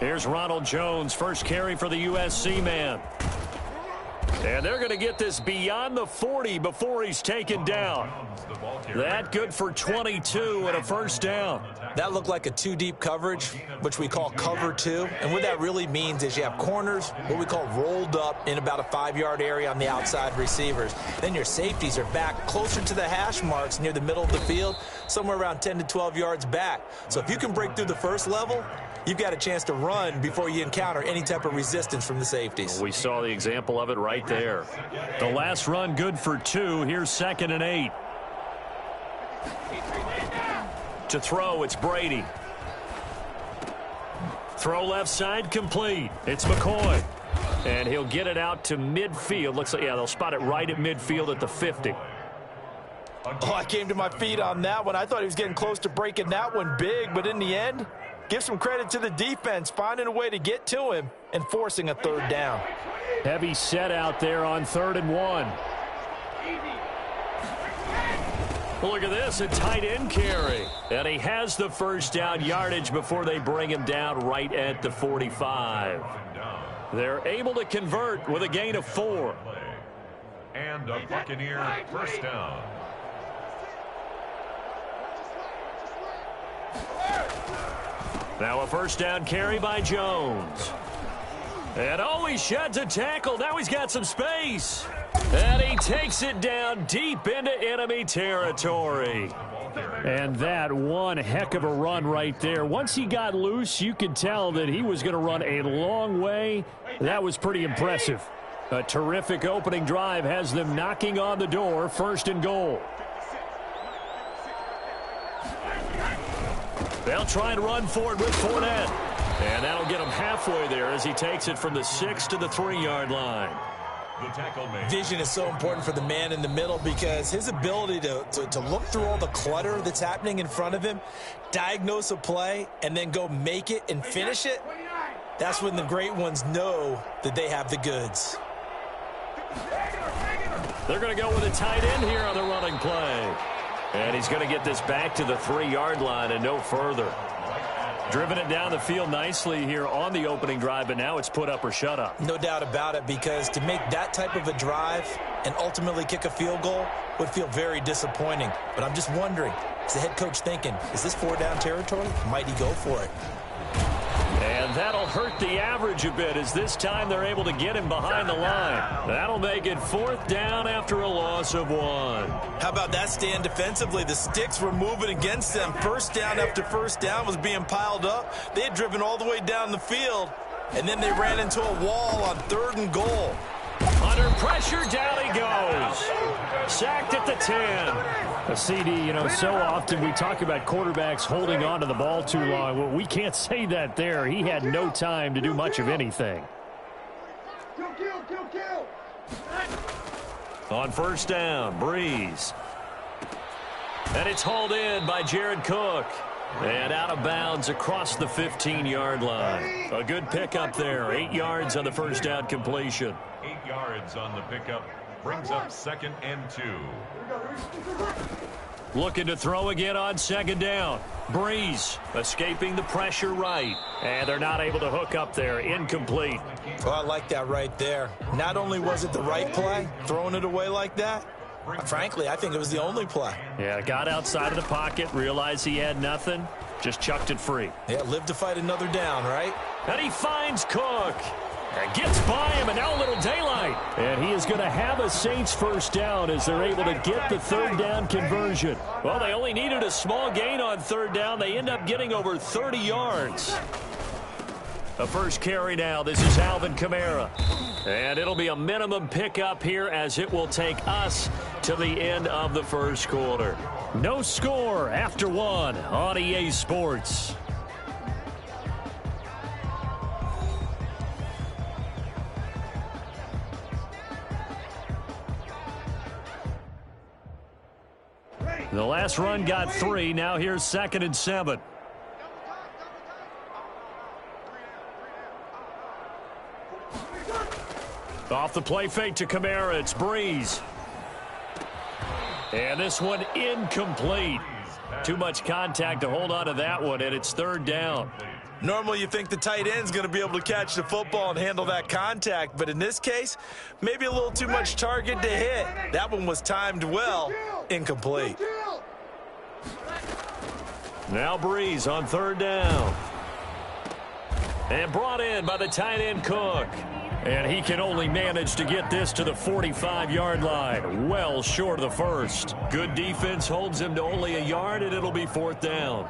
Here's Ronald Jones, first carry for the USC man. And they're going to get this beyond the 40 before he's taken down. That good for 22 and a first down. That looked like a two-deep coverage, which we call cover two. And what that really means is you have corners, what we call rolled up in about a 5-yard area on the outside receivers. Then your safeties are back closer to the hash marks near the middle of the field, somewhere around 10 to 12 yards back. So if you can break through the first level, you've got a chance to run before you encounter any type of resistance from the safeties. We saw the example of it right there. The last run good for 2. Here's 2nd and 8. To throw, it's Brady. Throw left side, complete. It's McCoy. And he'll get it out to midfield. Looks like, yeah, they'll spot it right at midfield at the 50. Oh, I came to my feet on that one. I thought he was getting close to breaking that one big, but in the end, give some credit to the defense, finding a way to get to him and forcing a third down. Heavy set out there on 3rd and 1. Look at this, a tight end carry. And he has the first down yardage before they bring him down right at the 45. They're able to convert with a gain of 4. And a Buccaneer first down. Now a first down carry by Jones. And oh, he sheds a tackle. Now he's got some space. And he takes it down deep into enemy territory. And that one heck of a run right there. Once he got loose, you could tell that he was going to run a long way. That was pretty impressive. A terrific opening drive has them knocking on the door, 1st and goal. They'll try and run forward with Fournette. And that'll get him halfway there as he takes it from the 6 to the 3-yard line. Vision is so important for the man in the middle because his ability to look through all the clutter that's happening in front of him, diagnose a play, and then go make it and finish it, that's when the great ones know that they have the goods. They're going to go with a tight end here on the running play. And he's going to get this back to the 3-yard line and no further. Driven it down the field nicely here on the opening drive, but now it's put up or shut up. No doubt about it, because to make that type of a drive and ultimately kick a field goal would feel very disappointing. But I'm just wondering, is the head coach thinking, is this 4-down territory? Might he go for it? And that'll hurt the average a bit as this time they're able to get him behind the line. That'll make it 4th down after a loss of 1. How about that stand defensively? The sticks were moving against them. First down after first down was being piled up. They had driven all the way down the field, and then they ran into a wall on 3rd and goal. Under pressure, down he goes. Sacked at the 10. A CD, you know, so often we talk about quarterbacks holding on to the ball too long. Well, we can't say that there. He had no time to do much of anything. On first down, Breeze. And it's hauled in by Jared Cook. And out of bounds across the 15-yard line. A good pickup there. 8 yards on the first down completion. 8 yards on the pickup. Brings up 2nd and 2. Looking to throw again on 2nd down. Breeze escaping the pressure right. And they're not able to hook up there. Incomplete. Well, I like that right there. Not only was it the right play, throwing it away like that, frankly, I think it was the only play. Yeah, got outside of the pocket, realized he had nothing, just chucked it free. Yeah, live to fight another down, right? And he finds Cook. And gets by him, and now a little daylight. And he is going to have a Saints first down as they're able to get the 3rd down conversion. Well, they only needed a small gain on 3rd down. They end up getting over 30 yards. A first carry now. This is Alvin Kamara. And it'll be a minimum pickup here as it will take us to the end of the first quarter. No score after 1 on EA Sports. The last run got 3. Now here's 2nd and 7. Off the play fake to Kamara. It's Breeze. And this one incomplete. Too much contact to hold on to that one, and it's third down. Normally you think the tight end's going to be able to catch the football and handle that contact, but in this case, maybe a little too much target to hit. That one was timed well, incomplete. Now Breeze on third down. And brought in by the tight end Cook. And he can only manage to get this to the 45-yard line. Well short of the first. Good defense holds him to only a yard, and it'll be fourth down.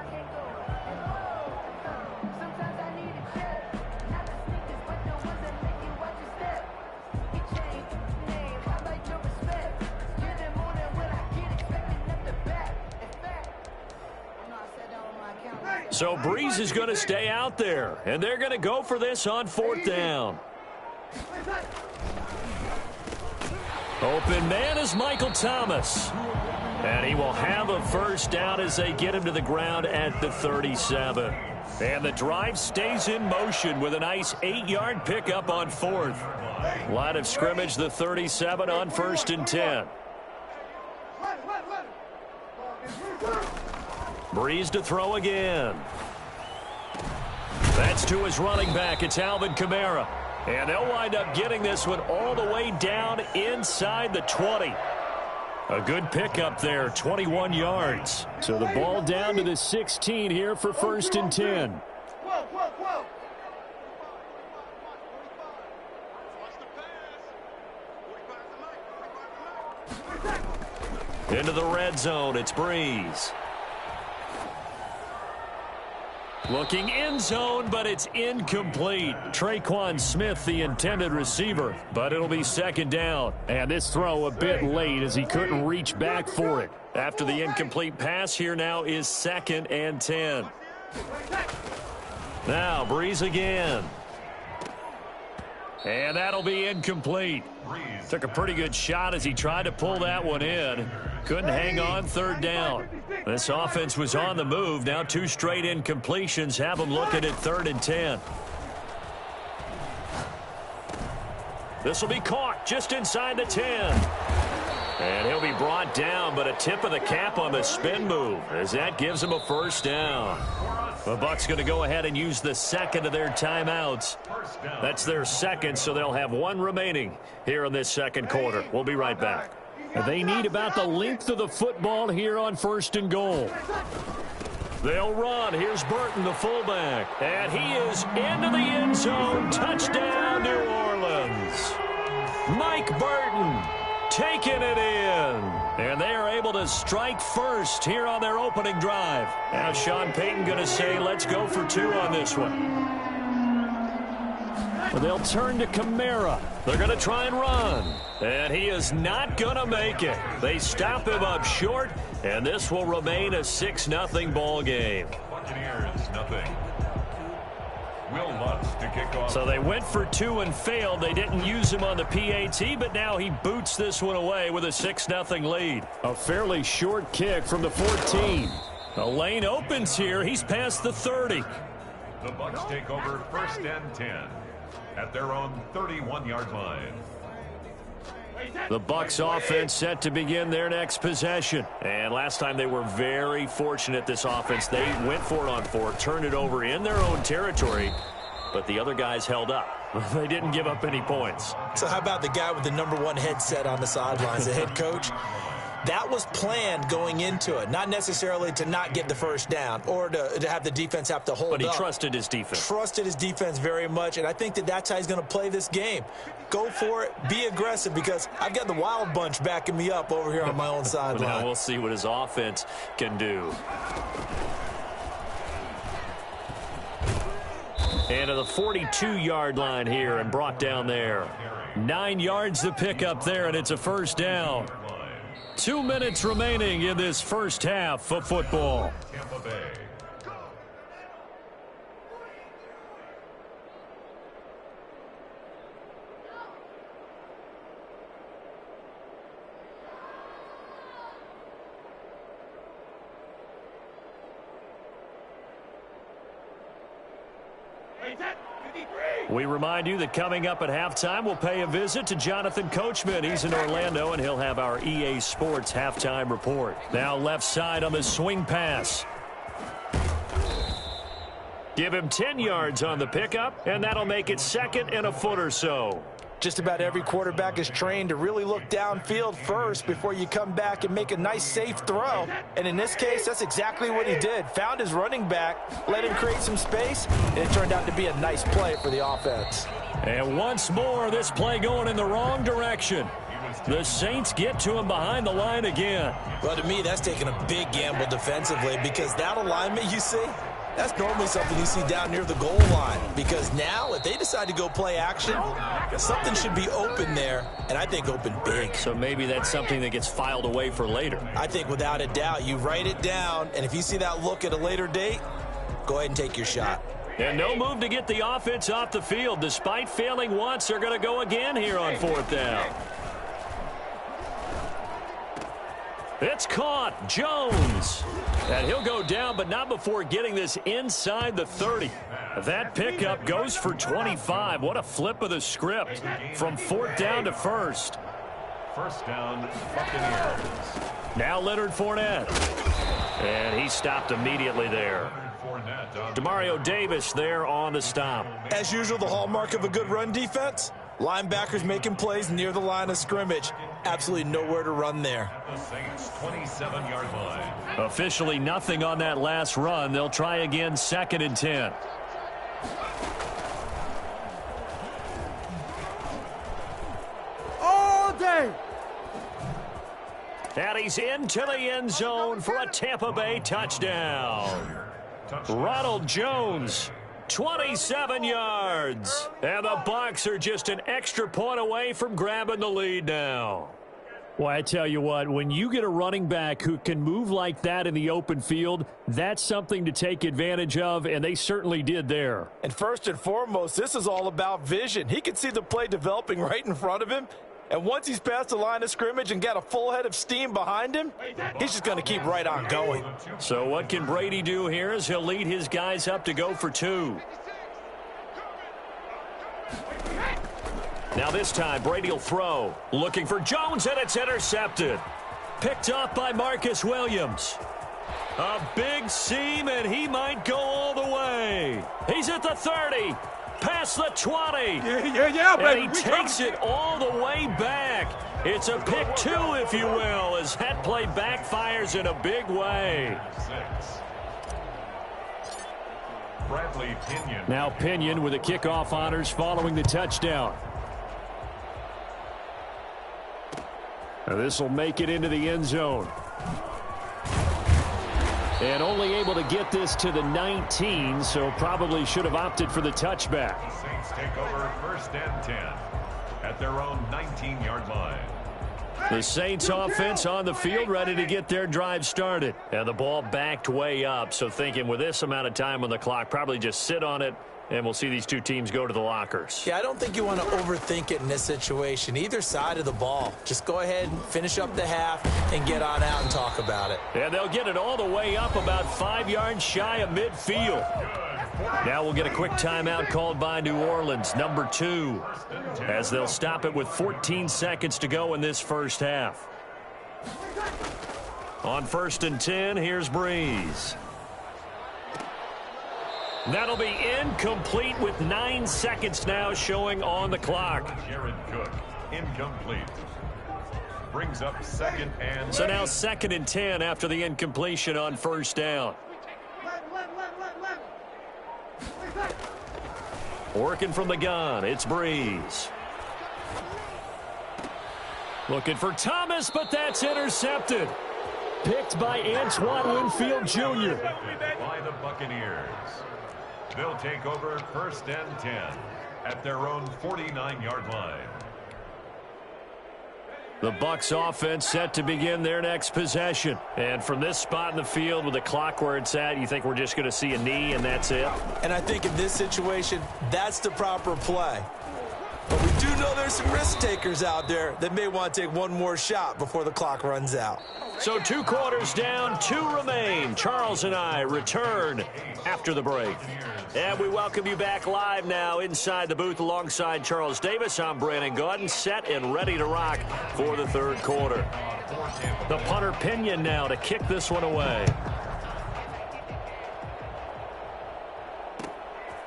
So Breeze is going to stay out there, and they're going to go for this on fourth down. Open man is Michael Thomas. And he will have a first down as they get him to the ground at the 37. And the drive stays in motion with a nice 8-yard pickup on fourth. Line of scrimmage, the 37 on first and 10. Breeze to throw again. That's to his running back. It's Alvin Kamara. And they'll wind up getting this one all the way down inside the 20. A good pickup there, 21 yards. So the ball down to the 16 here for first and 10. Into the red zone, it's Breeze. Looking in zone, but it's incomplete. Traquan Smith, the intended receiver, but it'll be second down. And this throw a bit late as he couldn't reach back for it. After the incomplete pass, here now is second and 10. Now Breeze again. And that'll be incomplete. Took a pretty good shot as he tried to pull that one in. Couldn't hang on, third down. This offense was on the move. Now 2 straight incompletions have them looking at third and 10. This will be caught just inside the 10. And he'll be brought down, but a tip of the cap on the spin move as that gives him a first down. The Bucs going to go ahead and use the second of their timeouts. That's their second, so they'll have one remaining here in this second quarter. We'll be right back. They need about the length of the football here on first and goal. They'll run. Here's Burton, the fullback. And he is into the end zone. Touchdown, New Orleans. Mike Burton taking it in. And they are able to strike first here on their opening drive. Now Sean Payton going to say, let's go for 2 on this one. They'll turn to Kamara. They're going to try and run. And he is not going to make it. They stop him up short, and this will remain a 6-0 ball game. Buccaneers, nothing. Will Lutz to kick off. So they went for 2 and failed. They didn't use him on the PAT, but now he boots this one away with a 6-0 lead. A fairly short kick from the 14. The lane opens here. He's past the 30. The Bucs take over first and 10 at their own 31-yard line. The Bucs offense set to begin their next possession. And last time they were very fortunate, this offense. They went for it on 4, turned it over in their own territory, but the other guys held up. They didn't give up any points. So how about the guy with the #1 headset on the sidelines, the head coach? That was planned going into it, not necessarily to not get the first down or to have the defense have to hold up. But he trusted his defense. Trusted his defense very much, and I think that's how he's going to play this game. Go for it, be aggressive, because I've got the wild bunch backing me up over here on my own sideline. Now we'll see what his offense can do. And to the 42-yard line here and brought down there. 9 yards to pick up there, and it's a first down. 2 minutes remaining in this first half of football. Tampa Bay. We remind you that coming up at halftime, we'll pay a visit to Jonathan Coachman. He's in Orlando, and he'll have our EA Sports halftime report. Now left side on the swing pass. Give him 10 yards on the pickup, and that'll make it second and a foot or so. Just about every quarterback is trained to really look downfield first before you come back and make a nice, safe throw. And in this case, that's exactly what he did. Found his running back, let him create some space, and it turned out to be a nice play for the offense. And once more, this play going in the wrong direction. The Saints get to him behind the line again. Well, to me, that's taking a big gamble defensively because that alignment you see, that's normally something you see down near the goal line. Because now, if they decide to go play action, something should be open there, and I think open big. So maybe that's something that gets filed away for later. I think without a doubt, you write it down, and if you see that look at a later date, go ahead and take your shot. And no move to get the offense off the field. Despite failing once, they're going to go again here on fourth down. It's caught. Jones. And he'll go down, but not before getting this inside the 30. That pickup goes for 25. What a flip of the script from fourth down to first. First down, Buccaneers. Now Leonard Fournette. And he stopped immediately there. Demario Davis there on the stop. As usual, the hallmark of a good run defense, linebackers making plays near the line of scrimmage. Absolutely nowhere to run there. The Saints 27-yard line. Officially nothing on that last run. They'll try again, second and 10. All day. And he's into the end zone for a Tampa Bay touchdown. Ronald Jones, 27 yards. And the Bucs are just an extra point away from grabbing the lead now. Well, I tell you what, when you get a running back who can move like that in the open field, that's something to take advantage of, and they certainly did there. And first and foremost, this is all about vision. He could see the play developing right in front of him, and once he's past the line of scrimmage and got a full head of steam behind him, he's just going to keep right on going. So what can Brady do here is he'll lead his guys up to go for two. Now this time, Brady will throw. Looking for Jones, and it's intercepted. Picked off by Marcus Williams. A big seam, and he might go all the way. He's at the 30. Past the 20. Yeah, baby. And he takes it all the way back. It's a pick two, if you will, as that play backfires in a big way. Bradley Pinion. Now Pinion with the kickoff honors following the touchdown. Now this will make it into the end zone. And only able to get this to the 19, so probably should have opted for the touchback. The Saints take over first and 10 at their own 19-yard line. The Saints offense on the field ready to get their drive started. And the ball backed way up, so thinking with this amount of time on the clock, probably just sit on it, and we'll see these two teams go to the lockers. Yeah, I don't think you want to overthink it in this situation. Either side of the ball. Just go ahead and finish up the half and get on out and talk about it. And they'll get it all the way up about 5 yards shy of midfield. Now we'll get a quick timeout called by New Orleans, number 2, as they'll stop it with 14 seconds to go in this first half. On first and 10, here's Breeze. That'll be incomplete with 9 seconds now showing on the clock. Jared Cook, incomplete. Brings up second and... So now second and 10 after the incompletion on first down. Working from the gun, it's Breeze. Looking for Thomas, but that's intercepted. Picked by Antoine Winfield Jr. by the Buccaneers. They'll take over first and 10 at their own 49-yard line. The Bucs offense set to begin their next possession. And from this spot in the field with the clock where it's at, you think we're just going to see a knee and that's it? And I think in this situation, that's the proper play. But we do know there's some risk takers out there that may want to take one more shot before the clock runs out. So 2 quarters down, 2 remain. Charles and I return after the break. And we welcome you back live now inside the booth alongside Charles Davis. I'm Brandon Gaudin, set and ready to rock for the third quarter. The punter Pinion now to kick this one away.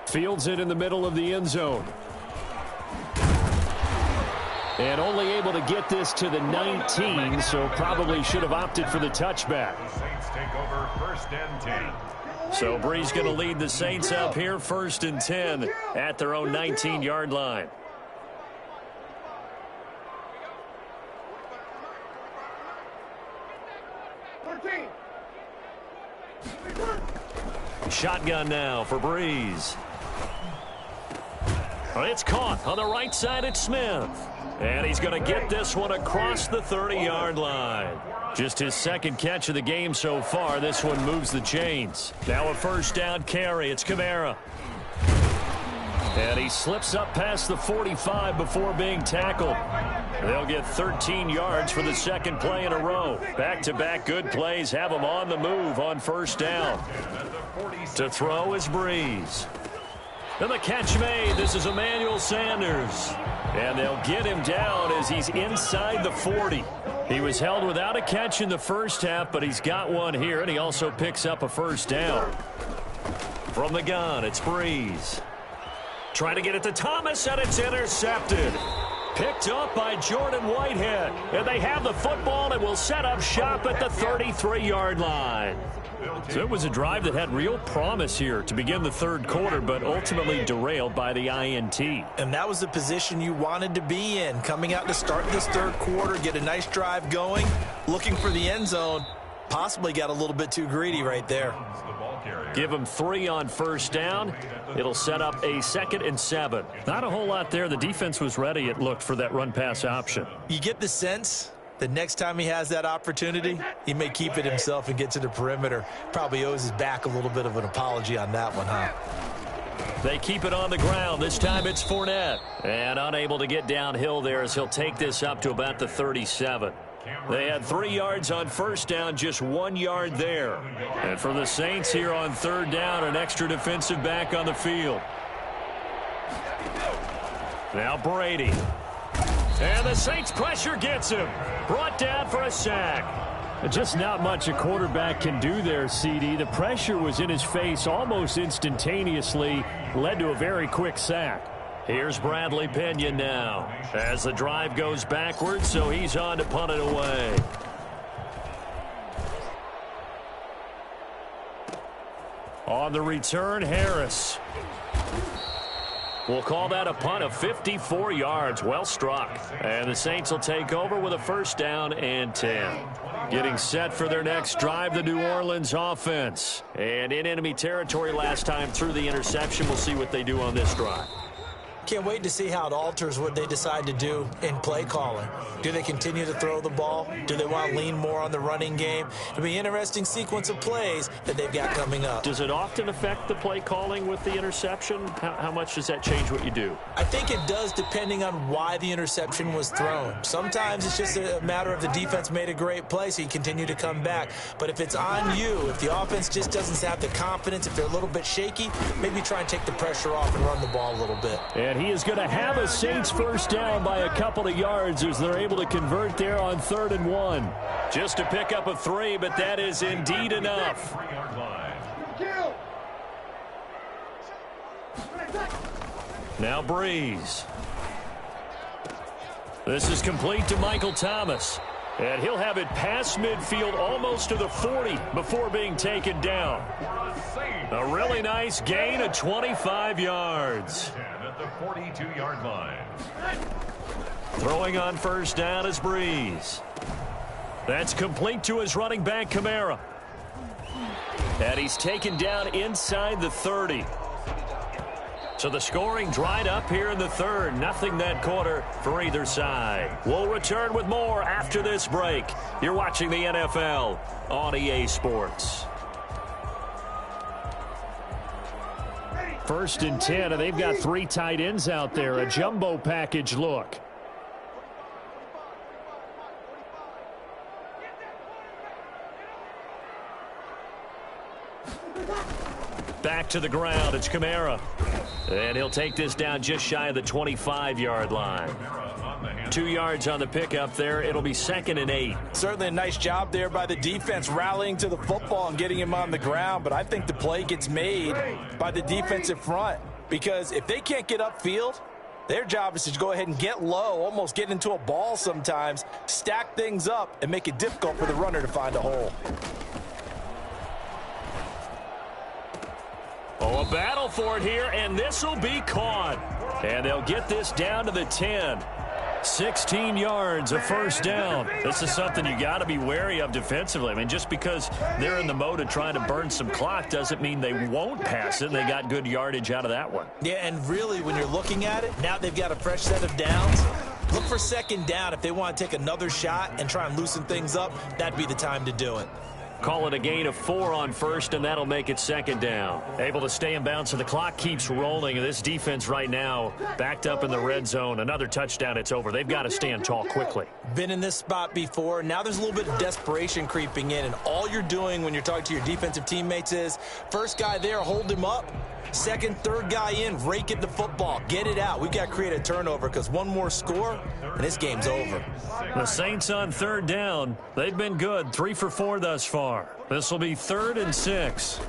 Fields it in the middle of the end zone. And only able to get this to the 19, so probably should have opted for the touchback. Saints take over 1st and 10. So Bree's going to lead the Saints up here 1st and 10 at their own 19-yard line. Shotgun now for Breeze. It's caught on the right side. It's Smith. And he's going to get this one across the 30-yard line. Just his second catch of the game so far. This one moves the chains. Now a first down carry. It's Kamara. And he slips up past the 45 before being tackled. They'll get 13 yards for the second play in a row. Back-to-back good plays have them on the move on first down. To throw is Breeze. And the catch made. This is Emmanuel Sanders. And they'll get him down as he's inside the 40. He was held without a catch in the first half, but he's got one here, and he also picks up a first down. From the gun, it's Breeze. Trying to get it to Thomas, and it's intercepted. Picked up by Jordan Whitehead. And they have the football and will set up shop at the 33-yard line. So it was a drive that had real promise here to begin the third quarter, but ultimately derailed by the INT. And that was the position you wanted to be in. Coming out to start this third quarter, get a nice drive going, looking for the end zone. Possibly got a little bit too greedy right there. Give him 3 on first down. It'll set up a 2nd and 7. Not a whole lot there. The defense was ready, it looked, for that run-pass option. You get the sense the next time he has that opportunity, he may keep it himself and get to the perimeter. Probably owes his back a little bit of an apology on that one, huh? They keep it on the ground. This time it's Fournette. And unable to get downhill there as he'll take this up to about the 37. They had 3 yards on first down, just 1 yard there. And for the Saints here on third down, an extra defensive back on the field. Now Brady. And the Saints pressure gets him. Brought down for a sack. Just not much a quarterback can do there, CD. The pressure was in his face almost instantaneously. Led to a very quick sack. Here's Bradley Pinion now as the drive goes backwards, so he's on to punt it away. On the return, Harris. We'll call that a punt of 54 yards. Well struck. And the Saints will take over with a first down and 10. Getting set for their next drive, the New Orleans offense. And in enemy territory last time through the interception. We'll see what they do on this drive. Can't wait to see how it alters what they decide to do in play calling. Do they continue to throw the ball? Do they want to lean more on the running game? It'll be an interesting sequence of plays that they've got coming up. Does it often affect the play calling with the interception? How much does that change what you do? I think it does, depending on why the interception was thrown. Sometimes it's just a matter of the defense made a great play, so you continue to come back. But if it's on you, if the offense just doesn't have the confidence, if they're a little bit shaky, maybe try and take the pressure off and run the ball a little bit. And he is going to have a Saints first down by a couple of yards as they're able to convert there on 3rd and 1. Just to pick up a 3, but that is indeed enough. Now Breeze. This is complete to Michael Thomas. And he'll have it past midfield almost to the 40 before being taken down. A really nice gain of 25 yards. At the 42-yard line. Throwing on first down is Breeze. That's complete to his running back, Kamara. And he's taken down inside the 30. So the scoring dried up here in the third. Nothing that quarter for either side. We'll return with more after this break. You're watching the NFL on EA Sports. 1st and 10, and they've got 3 tight ends out there. A jumbo package look. Back to the ground. It's Kamara. And he'll take this down just shy of the 25-yard line. 2 yards on the pickup there. It'll be 2nd and 8. Certainly a nice job there by the defense rallying to the football and getting him on the ground. But I think the play gets made by the defensive front. Because if they can't get upfield, their job is to go ahead and get low, almost get into a ball sometimes, stack things up, and make it difficult for the runner to find a hole. Oh, a battle for it here, and this will be caught. And they'll get this down to the 10. 16 yards, a 1st down. This is something you got to be wary of defensively. I mean, just because they're in the mode of trying to burn some clock doesn't mean they won't pass it. And they got good yardage out of that one. Yeah, and really, when you're looking at it, now they've got a fresh set of downs. Look for 2nd down. If they want to take another shot and try and loosen things up, that'd be the time to do it. Call it a gain of 4 on 1st, and that'll make it 2nd down. Able to stay in bounds, so the clock keeps rolling. And this defense right now backed up in the red zone. Another touchdown, it's over. They've got to stand tall quickly. Been in this spot before. Now there's a little bit of desperation creeping in, and all you're doing when you're talking to your defensive teammates is, first guy there, hold him up. 2nd, 3rd guy in, rake at the football. Get it out. We've got to create a turnover because one more score, and this game's over. The Saints on 3rd down. They've been good. 3 for 4 thus far. This will be 3rd and 6.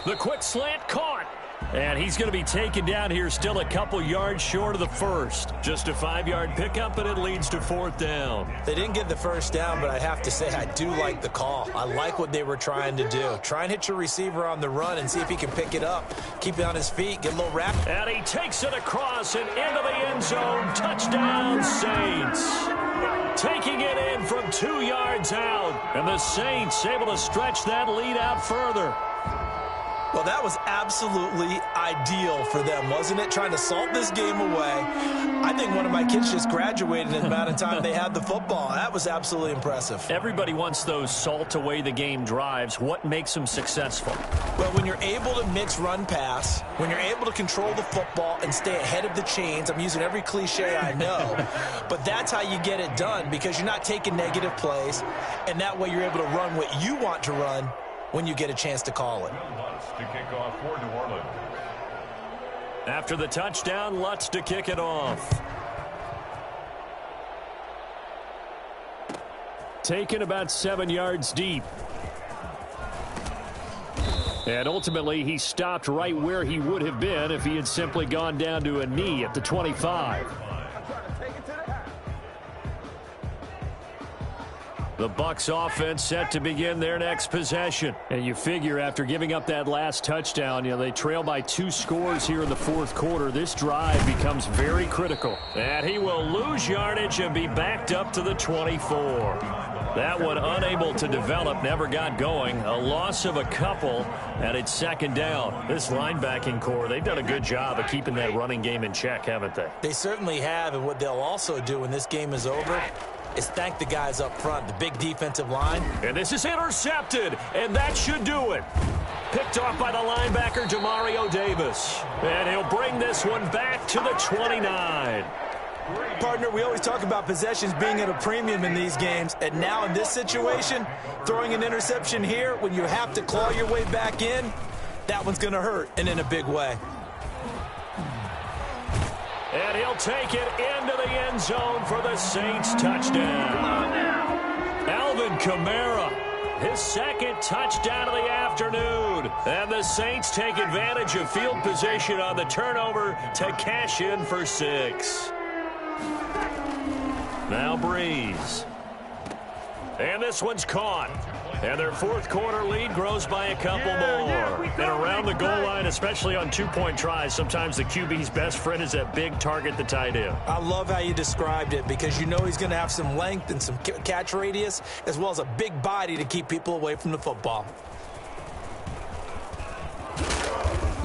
The quick slant caught. And he's going to be taken down here, still a couple yards short of the 1st. Just a 5-yard pickup, and it leads to 4th down. They didn't get the 1st down, but I have to say I do like the call. I like what they were trying to do. Try and hit your receiver on the run and see if he can pick it up. Keep it on his feet, get a little wrap. And he takes it across and into the end zone. Touchdown, Saints. Taking it in from 2 yards out. And the Saints able to stretch that lead out further. Well, that was absolutely ideal for them, wasn't it? Trying to salt this game away. I think one of my kids just graduated in the amount of time they had the football. That was absolutely impressive. Everybody wants those salt away the game drives. What makes them successful? Well, when you're able to mix run-pass, when you're able to control the football and stay ahead of the chains, I'm using every cliche I know, but that's how you get it done because you're not taking negative plays, and that way you're able to run what you want to run when you get a chance to call it. To kick off for New Orleans. After the touchdown, Lutz to kick it off. Taken about 7 yards deep. And ultimately, he stopped right where he would have been if he had simply gone down to a knee at the 25. The Bucs offense set to begin their next possession. And you figure after giving up that last touchdown, they trail by 2 scores here in the 4th quarter. This drive becomes very critical. And he will lose yardage and be backed up to the 24. That one unable to develop, never got going. A loss of a couple, and it's 2nd down. This linebacking core, they've done a good job of keeping that running game in check, haven't they? They certainly have, and what they'll also do when this game is over is thank the guys up front, the big defensive line. And this is intercepted, and that should do it. Picked off by the linebacker, Demario Davis. And he'll bring this one back to the 29. Partner, we always talk about possessions being at a premium in these games, and now in this situation, throwing an interception here when you have to claw your way back in, that one's going to hurt, and in a big way. And he'll take it into the end zone for the Saints touchdown. Alvin Kamara, his 2nd touchdown of the afternoon. And the Saints take advantage of field position on the turnover to cash in for 6. Now Breeze. And this one's caught. And their 4th quarter lead grows by a couple more. And around the goal line, especially on 2-point tries, sometimes the QB's best friend is that big target, the tight end. I love how you described it because you know he's going to have some length and some catch radius as well as a big body to keep people away from the football.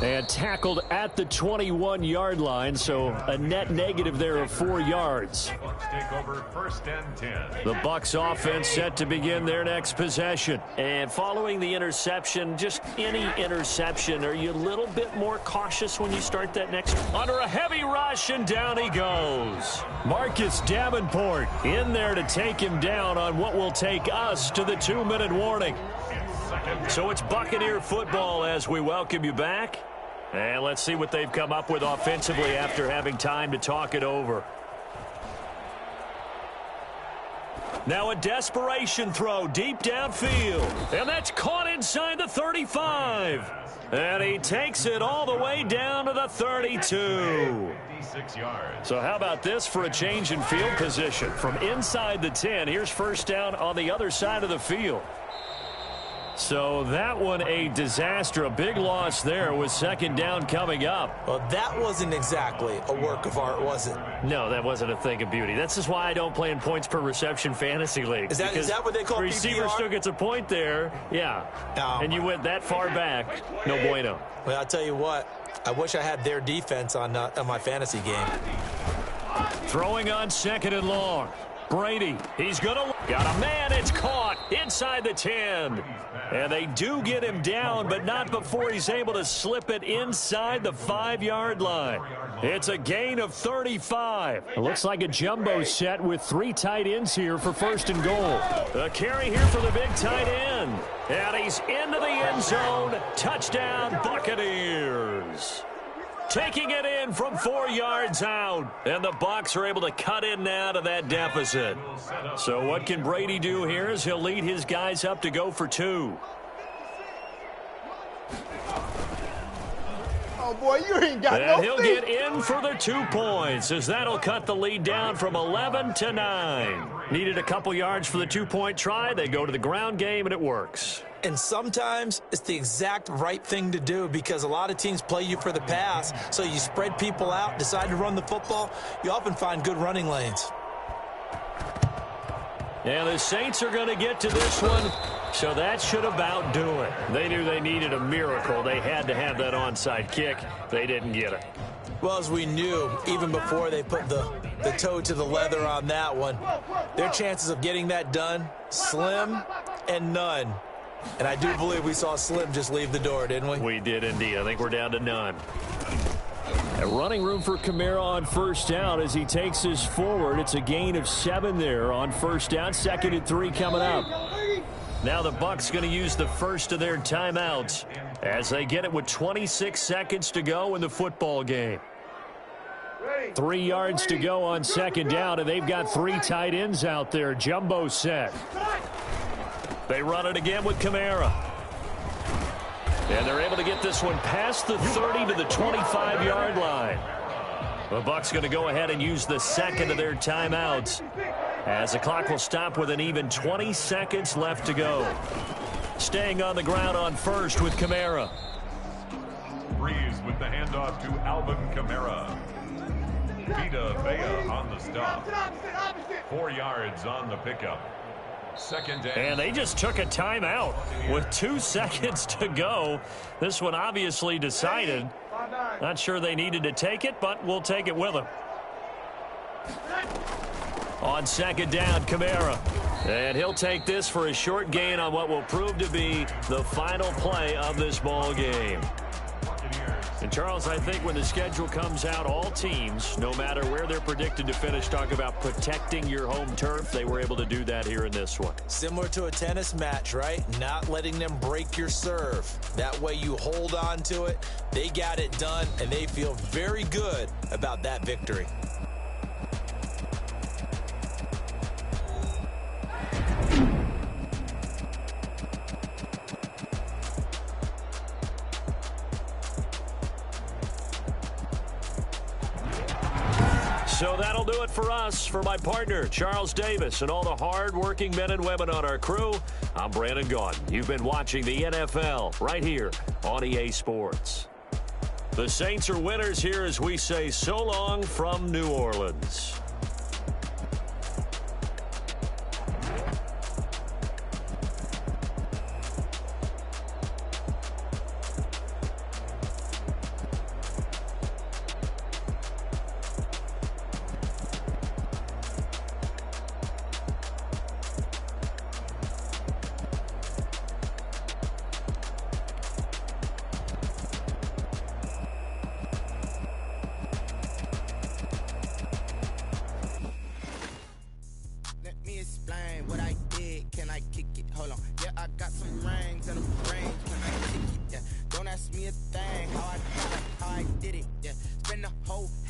And tackled at the 21-yard line, so a net negative there of 4 yards. Bucks take over 1st and 10. The Bucks offense set to begin their next possession. And following the interception, just any interception, are you a little bit more cautious when you start that next? Under a heavy rush, and down he goes. Marcus Davenport in there to take him down on what will take us to the 2-minute warning. So it's Buccaneer football as we welcome you back. And let's see what they've come up with offensively after having time to talk it over. Now a desperation throw deep downfield. And that's caught inside the 35. And he takes it all the way down to the 32. 56 yards. So how about this for a change in field position? From inside the 10, here's first down on the other side of the field. So that one a disaster, a big loss there with second down coming up. Well, that wasn't exactly a work of art, was it? No, that wasn't a thing of beauty. That's just why I don't play in points per reception fantasy league. Is that what they call the receiver PPR? still gets a point there, yeah. Oh, and you went that far back, no bueno. Well, I'll tell you what. I wish I had their defense on my fantasy game. Throwing on 2nd and long. Brady, he's going to... Got a man, it's caught inside the 10. And they do get him down, but not before he's able to slip it inside the 5-yard line. It's a gain of 35. It looks like a jumbo set with 3 tight ends here for 1st and goal. A carry here for the big tight end. And he's into the end zone. Touchdown, Buccaneers. Taking it in from 4 yards out. And the Bucs are able to cut in now to that deficit. So what can Brady do here is he'll lead his guys up to go for 2. Oh, boy, you ain't got And no he'll feet. get in for the 2 points as that'll cut the lead down from 11 to 9. Needed a couple yards for the 2-point try. They go to the ground game, and it works. And sometimes it's the exact right thing to do because a lot of teams play you for the pass. So you spread people out, decide to run the football. You often find good running lanes. And the Saints are going to get to this one, so that should about do it. They knew they needed a miracle. They had to have that onside kick. They didn't get it. Well, as we knew, even before they put the toe to the leather on that one, their chances of getting that done, slim and none. And I do believe we saw Slim just leave the door, didn't we? We did indeed. I think we're down to none. A running room for Kamara on 1st down as he takes this forward. It's a gain of 7 there on 1st down. 2nd and 3 coming up. Now the Bucs going to use the first of their timeouts as they get it with 26 seconds to go in the football game. 3 yards to go on 2nd down, and they've got 3 tight ends out there. Jumbo set. They run it again with Kamara. And they're able to get this one past the 30 to the 25-yard line. The Bucs going to go ahead and use the second of their timeouts as the clock will stop with an even 20 seconds left to go. Staying on the ground on 1st with Kamara. Breeze with the handoff to Alvin Kamara. Vita Vea on the stop. 4 yards on the pickup. 2nd down. And they just took a timeout with 2 seconds to go. This one obviously decided. Not sure they needed to take it, but we'll take it with them. On 2nd down, Kamara. And he'll take this for a short gain on what will prove to be the final play of this ball game. And, Charles, I think when the schedule comes out, all teams, no matter where they're predicted to finish, talk about protecting your home turf. They were able to do that here in this one. Similar to a tennis match, right? Not letting them break your serve. That way you hold on to it. They got it done, and they feel very good about that victory. So that'll do it for us. For my partner, Charles Davis, and all the hard-working men and women on our crew, I'm Brandon Gaudin. You've been watching the NFL right here on EA Sports. The Saints are winners here as we say so long from New Orleans. I kick it. Hold on, yeah, I got some rings and a range when I kick it. Yeah, don't ask me a thing. How I did it. Yeah, spend the whole